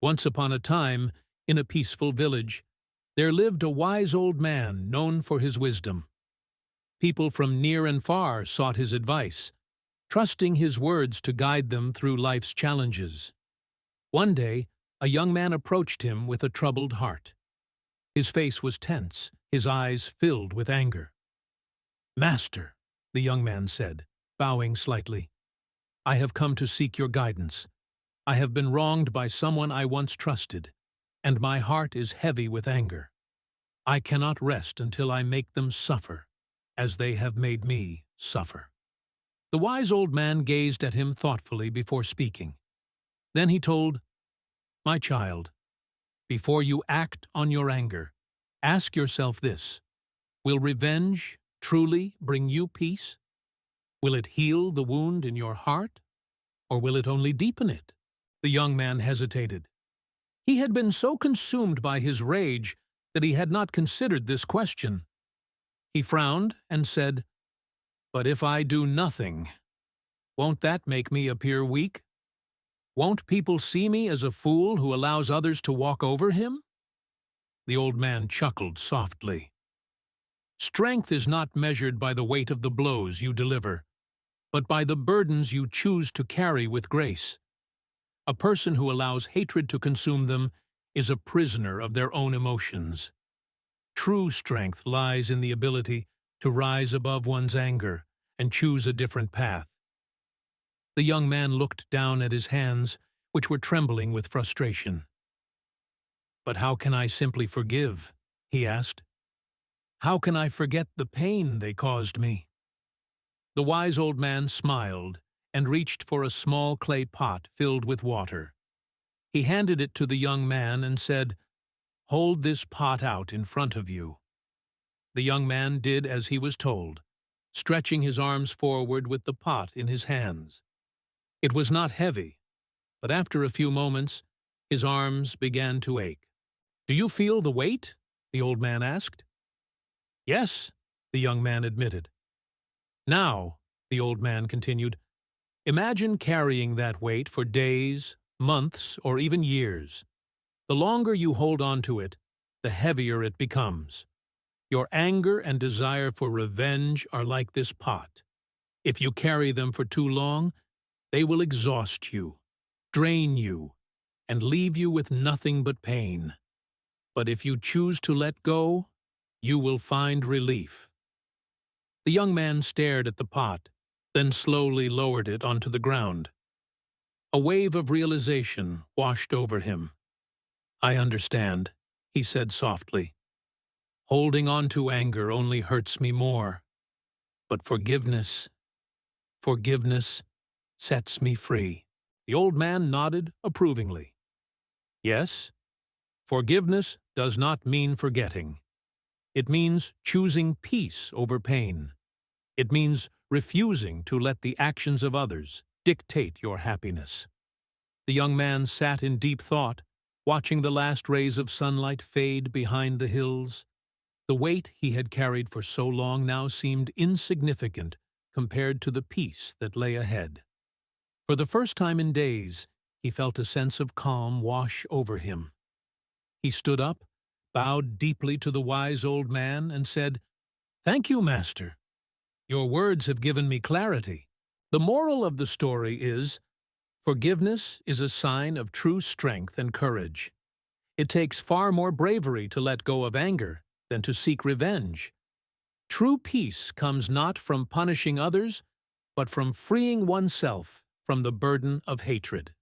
Once upon a time, in a peaceful village, there lived a wise old man known for his wisdom. People from near and far sought his advice, trusting his words to guide them through life's challenges. One day, a young man approached him with a troubled heart. His face was tense, his eyes filled with anger. "Master," the young man said, bowing slightly, "I have come to seek your guidance. I have been wronged by someone I once trusted, and my heart is heavy with anger. I cannot rest until I make them suffer, as they have made me suffer." The wise old man gazed at him thoughtfully before speaking. Then he told, "My child, before you act on your anger, ask yourself this: will revenge truly bring you peace? Will it heal the wound in your heart, or will it only deepen it?" The young man hesitated. He had been so consumed by his rage that he had not considered this question. He frowned and said, "But if I do nothing, won't that make me appear weak? Won't people see me as a fool who allows others to walk over him?" The old man chuckled softly. "Strength is not measured by the weight of the blows you deliver, but by the burdens you choose to carry with grace. A person who allows hatred to consume them is a prisoner of their own emotions. True strength lies in the ability to rise above one's anger and choose a different path." The young man looked down at his hands, which were trembling with frustration. "But how can I simply forgive?" he asked. "How can I forget the pain they caused me?" The wise old man smiled and reached for a small clay pot filled with water. He handed it to the young man and said, "Hold this pot out in front of you." The young man did as he was told, stretching his arms forward with the pot in his hands. It was not heavy, but after a few moments, his arms began to ache. "Do you feel the weight?" the old man asked. "Yes," the young man admitted. "Now," the old man continued, "imagine carrying that weight for days, months, or even years. The longer you hold on to it, the heavier it becomes. Your anger and desire for revenge are like this pot. If you carry them for too long, they will exhaust you, drain you, and leave you with nothing but pain. But if you choose to let go, you will find relief." The young man stared at the pot, then slowly lowered it onto the ground. A wave of realization washed over him. "I understand," he said softly. "Holding on to anger only hurts me more. But forgiveness sets me free." The old man nodded approvingly. "Yes, forgiveness does not mean forgetting. It means choosing peace over pain. It means refusing to let the actions of others dictate your happiness." The young man sat in deep thought, watching the last rays of sunlight fade behind the hills. The weight he had carried for so long now seemed insignificant compared to the peace that lay ahead. For the first time in days, he felt a sense of calm wash over him. He stood up, bowed deeply to the wise old man, and said, "Thank you, Master. Your words have given me clarity." The moral of the story is, forgiveness is a sign of true strength and courage. It takes far more bravery to let go of anger than to seek revenge. True peace comes not from punishing others, but from freeing oneself from the burden of hatred.